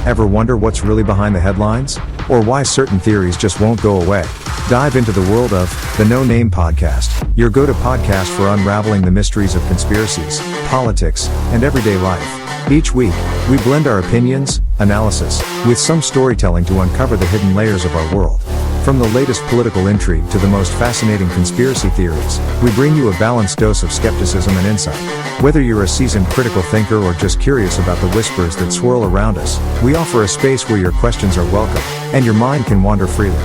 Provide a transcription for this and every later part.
Ever wonder what's really behind the headlines? Or why certain theories just won't go away? Dive into the world of the No Name Podcast, your go-to podcast for unraveling the mysteries of conspiracies, politics, and everyday life. Each week, we blend our opinions, analysis, with some storytelling to uncover the hidden layers of our world. From the latest political intrigue to the most fascinating conspiracy theories, we bring you a balanced dose of skepticism and insight. Whether you're a seasoned critical thinker or just curious about the whispers that swirl around us, we offer a space where your questions are welcome, and your mind can wander freely.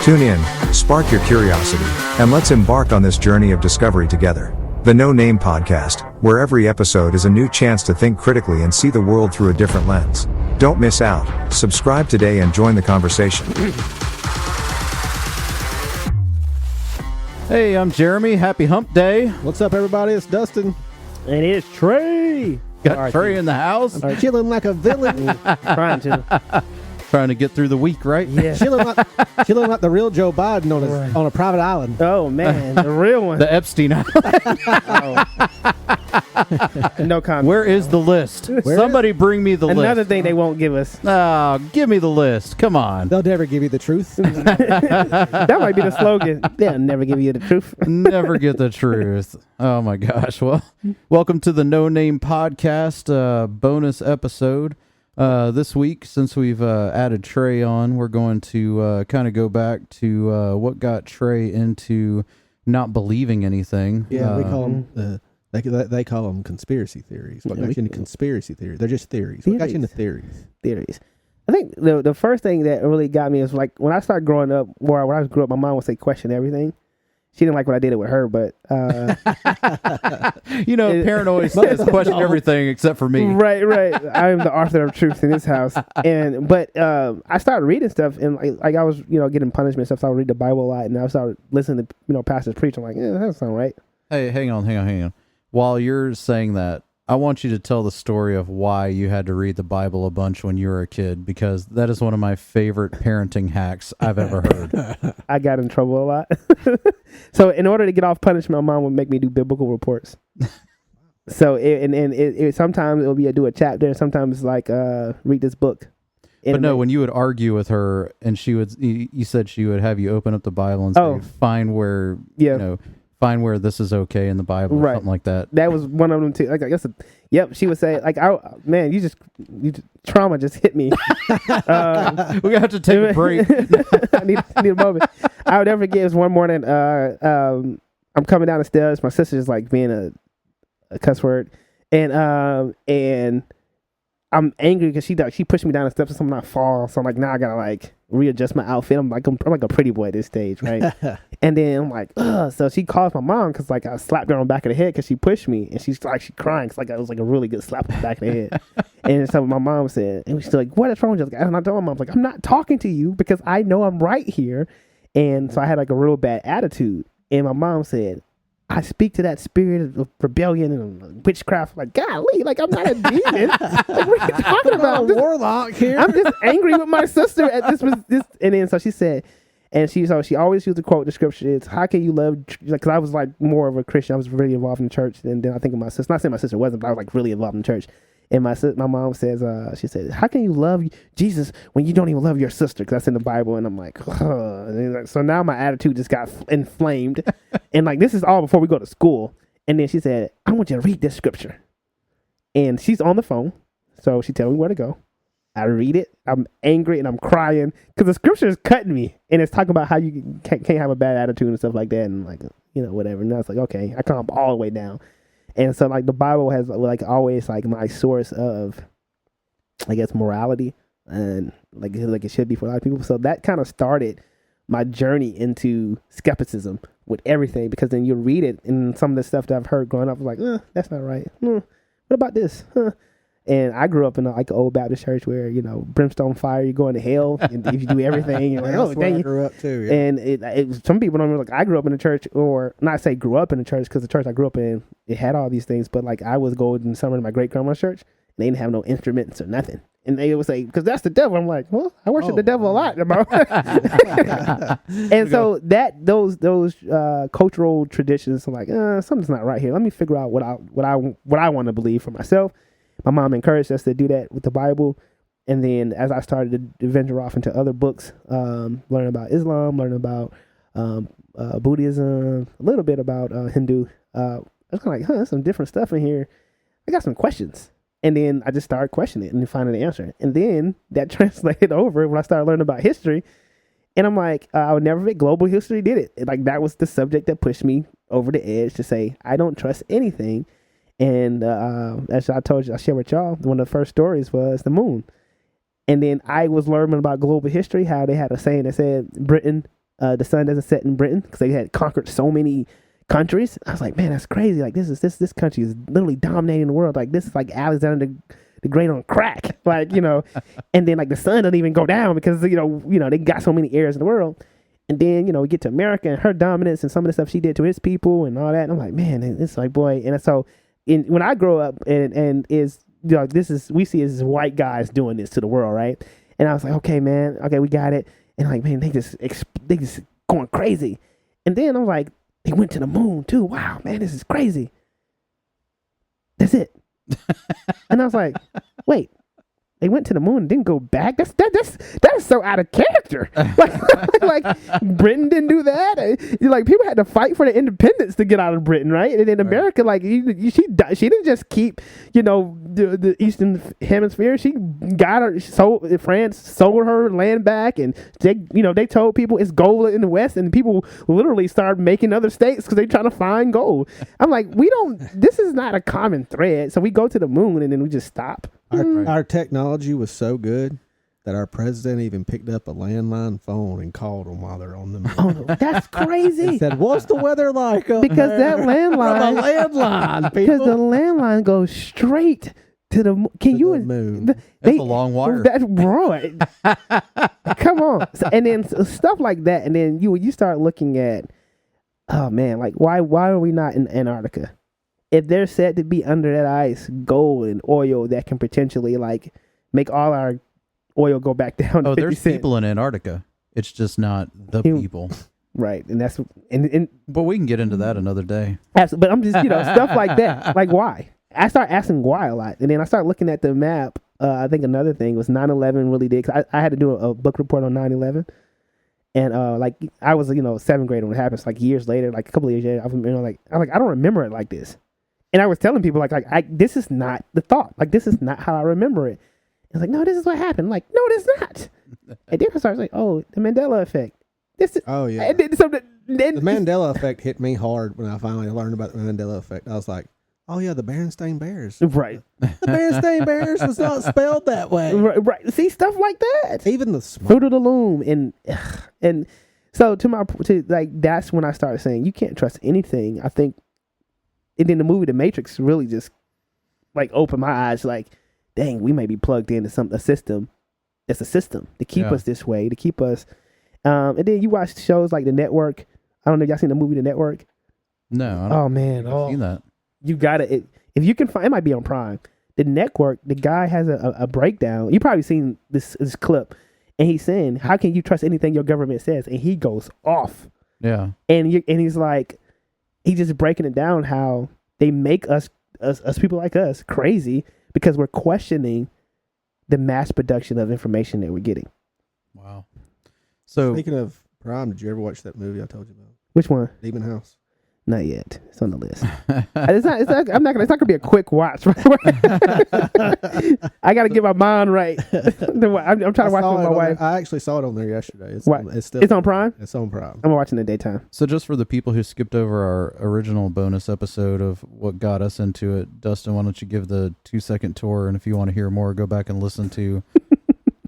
Tune in, spark your curiosity, and let's embark on this journey of discovery together. The No Name Podcast, where every episode is a new chance to think critically and see the world through a different lens. Don't miss out. Subscribe today and join the conversation. Hey, I'm Jeremy. Happy Hump Day. What's up, everybody? It's Dustin. And it's Trey. Got Trey in the house. Chilling like a villain. Trying to. Trying to get through the week, right? Yeah. chilling like the real Joe Biden on a private island. Oh, man. The real one. The Epstein Island. No comment. Where is the list? Where Somebody bring me the Another list. thing they won't give us. Oh, give me the list. Come on. They'll never give you the truth. That might be the slogan. They'll never give you the truth. Never get the truth. Oh, my gosh. Well, welcome to the No Name Podcast bonus episode. This week, since we've added Trey on, we're going to kind of go back to what got Trey into not believing anything. Yeah, we call them. They call them conspiracy theories. What got you into conspiracy theories? They're just theories. What got you into theories? Theories. I think the first thing that really got me is like when I started growing up, when I grew up, my mom would say question everything. She didn't like when I did it with her, but parent always says question everything except for me. Right. I am the author of truth in this house, but I started reading stuff, and like I was getting punishment and stuff. So I would read the Bible a lot, and I started listening to pastors preach. I'm like, that doesn't sound right. Hey, hang on. While you're saying that, I want you to tell the story of why you had to read the Bible a bunch when you were a kid, because that is one of my favorite parenting hacks I've ever heard. I got in trouble a lot. So in order to get off punishment, my mom would make me do biblical reports. So it sometimes it'll be do a chapter, and sometimes it's like read this book. But no, when you would argue with her, and you said she would have you open up the Bible and say, find where find where this is okay in the Bible, or something like that. That was one of them too. Like I guess, she would say, like, trauma just hit me. We're gonna have to take a break. I need a moment. I would never forget. It was one morning. I'm coming down the stairs. My sister's like being a cuss word, and I'm angry because she pushed me down the steps and something I fall. So I'm like, now I gotta like readjust my outfit. I'm like a pretty boy at this stage, right? And then I'm like, ugh. So she calls my mom because like I slapped her on the back of the head because she pushed me, and she's crying because like it was like a really good slap on the back of the head. And so my mom said, and she's like, what is wrong with you? And I told my mom, like, I'm not talking to you because I know I'm right here. And so I had like a real bad attitude. And my mom said, I speak to that spirit of rebellion and witchcraft. Like, golly, like I'm not a demon. Like, what are you talking about? I'm a warlock here. I'm just angry with my sister at this. And then so she said, and she always used to quote the scripture. It's how can you love? Because I was like more of a Christian. I was really involved in the church. And then I think of my sister. Not saying my sister wasn't, but I was like really involved in the church. And my mom says, she said, how can you love Jesus when you don't even love your sister? Because that's in the Bible. And I'm like, so now my attitude just got inflamed. And like, this is all before we go to school. And then she said, I want you to read this scripture. And she's on the phone. So she tells me where to go. I read it. I'm angry and I'm crying because the scripture is cutting me. And it's talking about how you can't have a bad attitude and stuff like that. And like, whatever. And I was like, okay, I calm all the way down. And so like the Bible has like always like my source of, I guess, morality, and like it should be for a lot of people. So that kind of started my journey into skepticism with everything, because then you read it and some of the stuff that I've heard growing up was like, that's not right. What about this? And I grew up in like an old Baptist church where, brimstone fire, you're going to hell and if you do everything. You're like, that's where I grew up too. Yeah. And it some people don't know, like I grew up in a church, or not say grew up in a church, because the church I grew up in, it had all these things. But like I was going in summer to my great grandma's church, and they didn't have no instruments or nothing. And they would say, because that's the devil. I'm like, well, I worship the devil a lot. And so those cultural traditions are like, something's not right here. Let me figure out what I want to believe for myself. My mom encouraged us to do that with the Bible. And then as I started to venture off into other books, learn about Islam, learn about Buddhism, a little bit about Hindu, I was kind of like, there's some different stuff in here. I got some questions. And then I just started questioning it and finding the answer. And then that translated over when I started learning about history. And I'm like, I would never forget global history did it. Like that was the subject that pushed me over the edge to say, I don't trust anything. And as I told you, I shared with y'all, one of the first stories was the moon. And then I was learning about global history, how they had a saying that said Britain, the sun doesn't set in Britain because they had conquered so many countries. I was like, man, that's crazy. Like this country is literally dominating the world. Like this is like Alexander the Great on crack. Like, and then like the sun doesn't even go down because, they got so many areas in the world. And then, we get to America and her dominance and some of the stuff she did to his people and all that. And I'm like, man, it's like, boy. And so when I grow up and is, we see as white guys doing this to the world, right? And I was like, okay, man, okay, we got it. And like, man, they just going crazy. And then I was like, they went to the moon too. Wow, man, this is crazy. That's it. And I was like, wait, they went to the moon and didn't go back? That is so out of character. like Britain didn't do that. Like people had to fight for the independence to get out of Britain, right? And in America, like she didn't just keep, the Eastern Hemisphere. She France sold her land back, and they told people it's gold in the West, and people literally started making other states because they're trying to find gold. I'm like, this is not a common thread. So we go to the moon and then we just stop. Our technology was so good that our president even picked up a landline phone and called them while they're on the moon. Oh, that's crazy. He said, "What's the weather like up because there?" that landline, the landline, because people. the landline goes straight to the moon. Can you? The moon. It's a long wire. That's right. Come on. So, and then stuff like that, and then you start looking at, oh man, like why are we not in Antarctica? If they're said to be under that ice, gold and oil that can potentially like make all our oil go back down. Oh, to 50 there's cents. people in Antarctica. It's just not the people. Right, and that's and But we can get into that another day. absolutely. But I'm just stuff like that. Like why? I start asking why a lot, and then I start looking at the map. I think another thing was 9/11 really did. Cause I had to do a book report on 9/11. And like I was 7th grade when it happened. So, like years later, like a couple of years later, I don't remember it like this. And I was telling people like this is not the thought. Like this is not how I remember it. It's like, no, this is what happened. Like, no, it is not. And then I started like, oh, the Mandela effect. Oh yeah. And then, The Mandela effect hit me hard when I finally learned about the Mandela effect. I was like, oh yeah, the Berenstain Bears. Right. The Berenstain Bears was not spelled that way. Right. See, stuff like that. Even the smoke. Fruit of the Loom and so that's when I started saying you can't trust anything. I think, and then the movie The Matrix really just like opened my eyes. Like, dang, we may be plugged into a system that's a system to keep us this way, to keep us. And then you watch shows like The Network. I don't know if y'all seen the movie The Network. No. I don't Oh man, I've seen that. you got it. If you can find, it might be on Prime. The Network. The guy has a breakdown. You probably seen this clip, and he's saying, "How can you trust anything your government says?" And he goes off. Yeah. And he's like, he's just breaking it down how they make us people like us crazy because we're questioning the mass production of information that we're getting. Wow. So Speaking of Prime, did you ever watch that movie I told you about? Which one? Demon House. Not yet. It's on the list. It's not gonna be a quick watch. I got to get my mind right. I'm trying to watch it with my wife. I actually saw it on there yesterday. It's on Prime? It's on Prime. I'm watching it daytime. So just for the people who skipped over our original bonus episode of what got us into it, Dustin, why don't you give the 2-second tour? And if you want to hear more, go back and listen to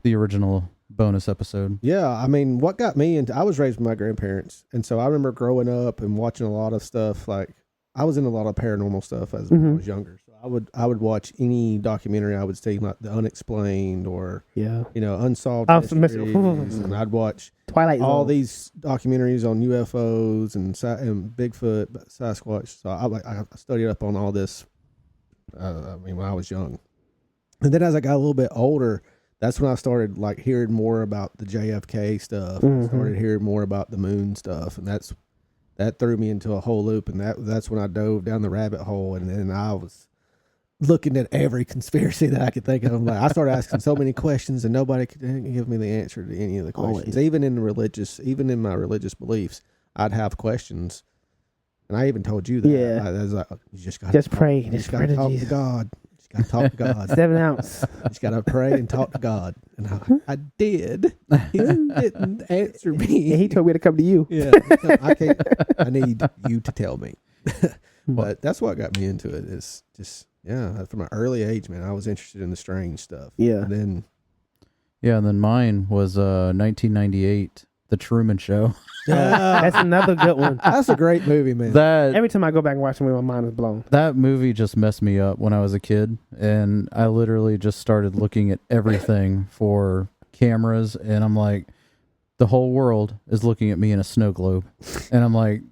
the original bonus episode. Yeah, I mean, what got me into, I was raised with my grandparents, and so I remember growing up and watching a lot of stuff. Like I was in a lot of paranormal stuff as I was younger. So I would watch any documentary I would see, like The Unexplained or Unsolved Mysteries, and I'd watch Twilight Zone. all these documentaries on UFOs and Bigfoot, Sasquatch. So I studied up on all this. When I was young, and then as I got a little bit older, that's when I started like hearing more about the JFK stuff. I started hearing more about the moon stuff, and that threw me into a whole loop. And that's when I dove down the rabbit hole. And then looking at every conspiracy that I could think of. Like, I started asking so many questions, and nobody could give me the answer to any of the questions. Always. Even in my religious beliefs, I'd have questions, and I even told you that. Yeah. I was like, you just got pray. You Just just got pray to to talk to Jesus. God. You just got to talk to God. 7 ounce. You just got to pray and talk to God. And I did. He didn't answer me. And he told me to come to you. Yeah, I can't. I need you to tell me. But that's what got me into it. Is just from an early age, man. I was interested in the strange stuff. Yeah. And then Yeah, and then mine was 1998, The Truman Show. That's another good one. that's a great movie, man. That Every time I go back and watch the movie, my mind is blown. that movie just messed me up when I was a kid, and I literally just started looking at everything for cameras, and I'm like, the whole world is looking at me in a snow globe, and I'm like,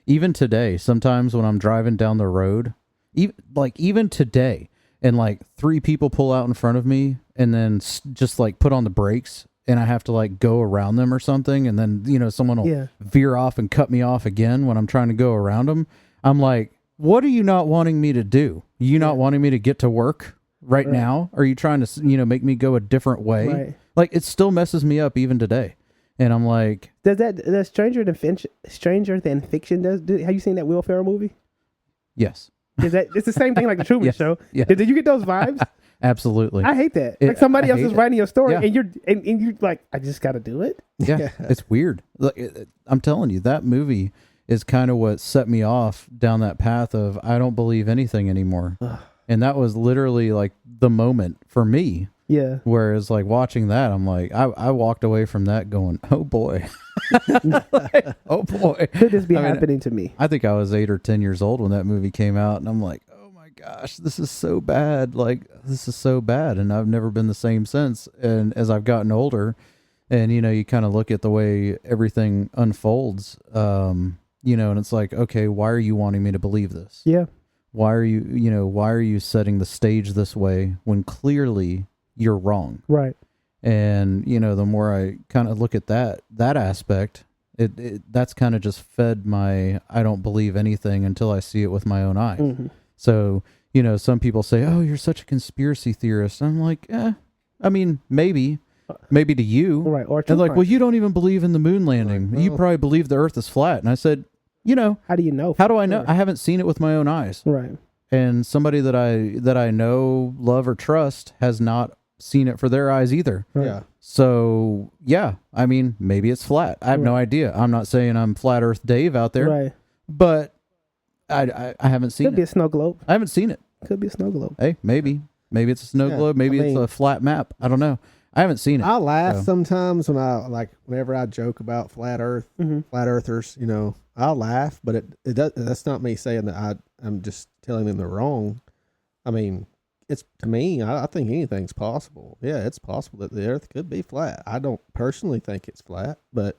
even today, sometimes when I'm driving down the road, even today, and like 3 people pull out in front of me, and then just like put on the brakes, and I have to like go around them or something, and then someone will Yeah. veer off and cut me off again when I'm trying to go around them. I'm like, what are you not wanting me to do? You not wanting me to get to work right now? Are you trying to make me go a different way? Right. Like, it still messes me up even today. And I'm like, Does Stranger Than Fiction have you seen that Will Ferrell movie? yes, It's the same thing like the Truman Yes. Show. Yeah. Did you get those vibes? absolutely. I hate that. Like somebody I else hate is it. writing your story, Yeah. and you're like, I just got to do it. Yeah, it's weird. Like, I'm telling you, that movie is kind of what set me off down that path of I don't believe anything anymore. And that was literally like the moment for me. Yeah. Whereas like watching that, I'm like, I walked away from that going, oh boy. Like, oh boy. Could this be I mean, happening to me? I think I was 8 or 10 years old when that movie came out, and I'm like, oh my gosh, this is so bad. Like, this is so bad. And I've never been the same since. And as I've gotten older, and you kind of look at the way everything unfolds, and it's like, okay, why are you wanting me to believe this? Yeah. Why are you setting the stage this way when clearly you're wrong? Right. And the more I kind of look at that aspect, that's kind of just fed my I don't believe anything until I see it with my own eyes. Mm-hmm. So some people say, oh, you're such a conspiracy theorist. I'm like, I mean, maybe to you, Right. Or and like, Tupac. well, you don't even believe in the moon landing. Right, You well- probably believe the Earth is flat. And I said, How do you know? how do I know? Sure. I haven't seen it with my own eyes. Right. And somebody that I know, love, or trust has not seen it for their eyes either. Right. Yeah. So yeah, I mean, maybe it's flat. I have no idea. I'm not saying I'm Flat Earth Dave out there, Right. but I haven't seen Could be it. a snow globe. I haven't seen it. Could be a snow globe. Hey, maybe it's a snow Yeah, globe. Maybe I it's mean- a flat map. I don't know. I haven't seen it. I laugh So- sometimes whenever I joke about flat Earth, Mm-hmm. flat earthers. I'll laugh, but it does. That's not me saying that I'm just telling them they're wrong. I mean, it's to me. I think anything's possible. Yeah, it's possible that the Earth could be flat. I don't personally think it's flat, but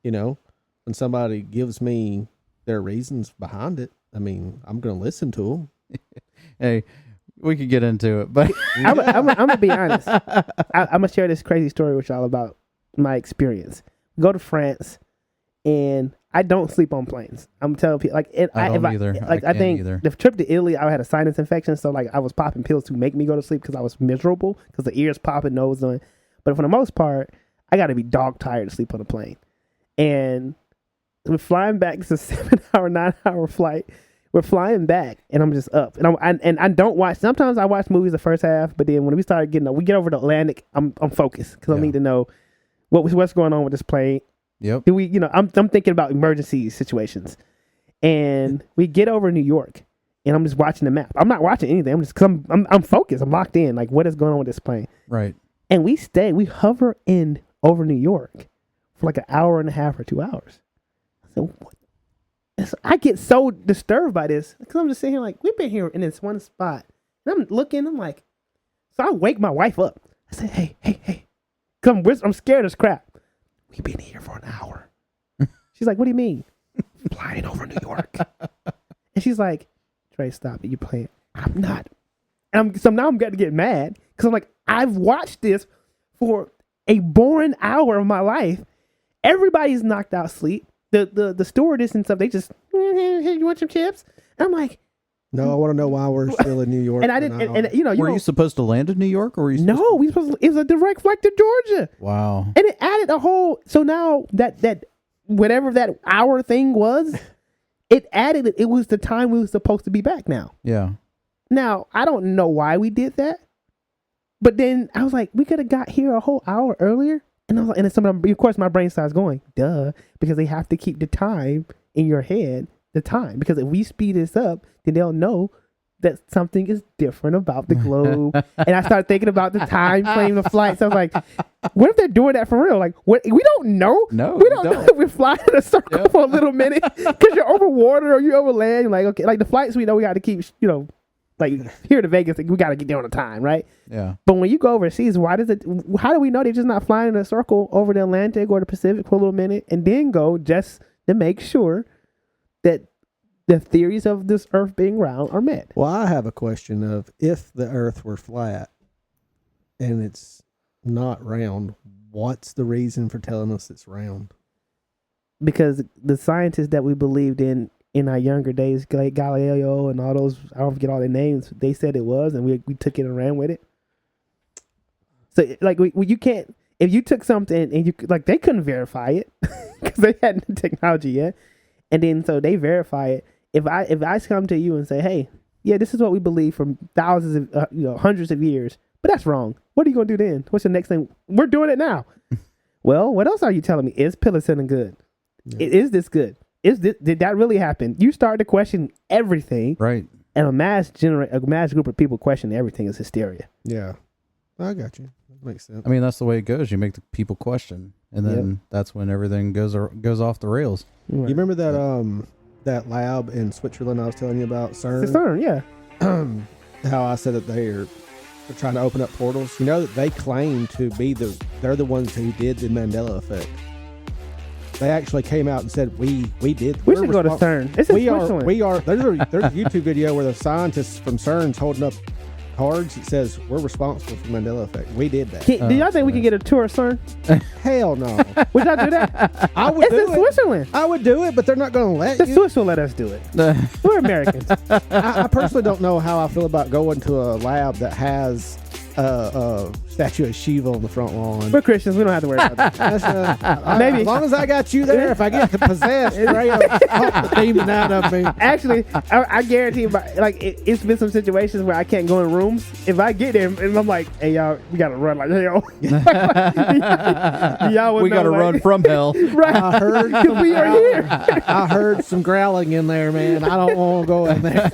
when somebody gives me their reasons behind it, I mean, I'm going to listen to them. Hey, we could get into it, but I'm gonna be honest. I'm gonna share this crazy story with y'all about my experience. Go to France, and I don't sleep on planes. I'm telling people I don't either. Like I I can't think either. the trip to Italy, I had a sinus infection, so like I was popping pills to make me go to sleep because I was miserable because the ears popping, nose doing. But for the most part, I got to be dog tired to sleep on a plane. And we're flying back. It's a 7-hour, 9-hour flight. We're flying back, and I'm just up, and I don't watch. Sometimes I watch movies the first half, but then when we get over the Atlantic, I'm focused because I Yeah. need to know what's going on with this plane. yep. Do we, I'm thinking about emergency situations, and we get over New York, and I'm just watching the map. I'm not watching anything. I'm just cause I'm focused. I'm locked in. Like, what is going on with this plane? Right. And we hover in over New York for like an hour and a half or 2 hours. So what? I get so disturbed by this because I'm just sitting here like, we've been here in this one spot, and I'm looking. I'm like, so I wake my wife up. I say, hey, come. I'm scared as crap. We've been here for an hour. She's like, what do you mean? Flying over New York. And she's like, Trey, stop it. You're playing. I'm not. So now I'm going to get mad because I'm like, I've watched this for a boring hour of my life. Everybody's knocked out sleep. The stewardess and stuff, they just, hey, you want some chips? And I'm like, No, I want to know why we're still in New York. And I didn't. And you know, Were you supposed to land in New York, or were you? no, we supposed to, it was a direct flight to Georgia, Wow. and it added a whole. So now that whatever that hour thing was, it added. It was the time we were supposed to be back. Yeah. Now I don't know why we did that, but then I was like, we could have got here a whole hour earlier. And I was like, and then of course my brain starts going, duh, because they have to keep the time in your head, the time. Because if we speed this up, then they'll know that something is different about the globe. And I started thinking about the time frame of flights. I was like, what if they're doing that for real? Like, what? We don't know. No, we don't know if we're flying in a circle Yep. for a little minute because you're over water or you're over land. You're like, okay, like the flights we know we got to keep, you know, like here to Vegas, we got to get there on the time, right? Yeah. But when you go overseas, how do we know they're just not flying in a circle over the Atlantic or the Pacific for a little minute and then go just to make sure that the theories of this Earth being round are met? Well, I have a question of if the Earth were flat and it's not round, what's the reason for telling us it's round? Because the scientists that we believed in our younger days, like Galileo and all those, I don't forget all their names, they said it was, and we took it and ran with it. So, like, you can't, if you took something and you, like, they couldn't verify it because they hadn't the technology yet. And then, so they verify it. If I come to you and say, hey, yeah, this is what we believe from thousands of, hundreds of years, but that's wrong. What are you going to do then? What's the next thing? We're doing it now. Well, what else are you telling me? Is psilocybin good? Yeah. Is this good? Did that really happen? You start to question everything, Right. and a mass group of people question everything is hysteria. Yeah. I got you. That makes sense. I mean, that's the way it goes. You make the people question, and then that's when everything goes off the rails. You remember that lab in Switzerland I was telling you about, CERN? It's CERN, yeah. How I said that they're trying to open up portals. You know that they claim to be they're the ones who did the Mandela effect. They actually came out and said we did. We should go to CERN. It's in Switzerland. There's a YouTube video where the scientists from CERN's holding up cards that says we're responsible for the Mandela effect. We did that. Do y'all think we can get a tour of CERN? Hell no. Would y'all do that? I would It's do in it. Switzerland. I would do it, but they're not going to let The you. Swiss will let us do it. We're Americans. I personally don't know how I feel about going to a lab that has a statue of Shiva on the front lawn. We're Christians. We don't have to worry about that. Maybe. As long as I got you there, if I get possessed, pray the demon out of me. Actually, I guarantee, it's been some situations where I can't go in rooms. If I get there and I'm like, "Hey, y'all, we gotta run like hell." Y'all would We got to know, run from hell. right? I heard Because we are here. I heard some growling in there, man. I don't want to go in there.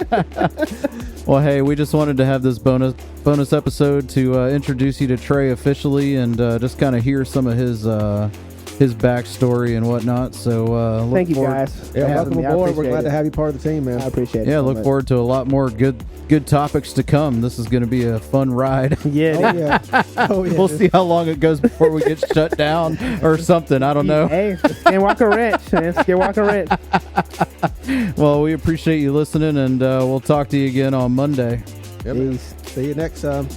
Well, hey, we just wanted to have this bonus episode to introduce you to Trey officially and just kind of hear some of his backstory and whatnot. So Thank you, forward- guys. for Yeah, having welcome me. I aboard. We're appreciate glad it. to have you part of the team, man. I appreciate it. Yeah, so look much. forward to a lot more good topics to come. This is going to be a fun ride. Yeah. Oh yeah. Oh yeah. We'll see how long it goes before we get shut down or something. I don't know. Hey, Skinwalker Ranch, man. Skinwalker Ranch. Well, we appreciate you listening, and we'll talk to you again on Monday. Yep. Peace. See you next time.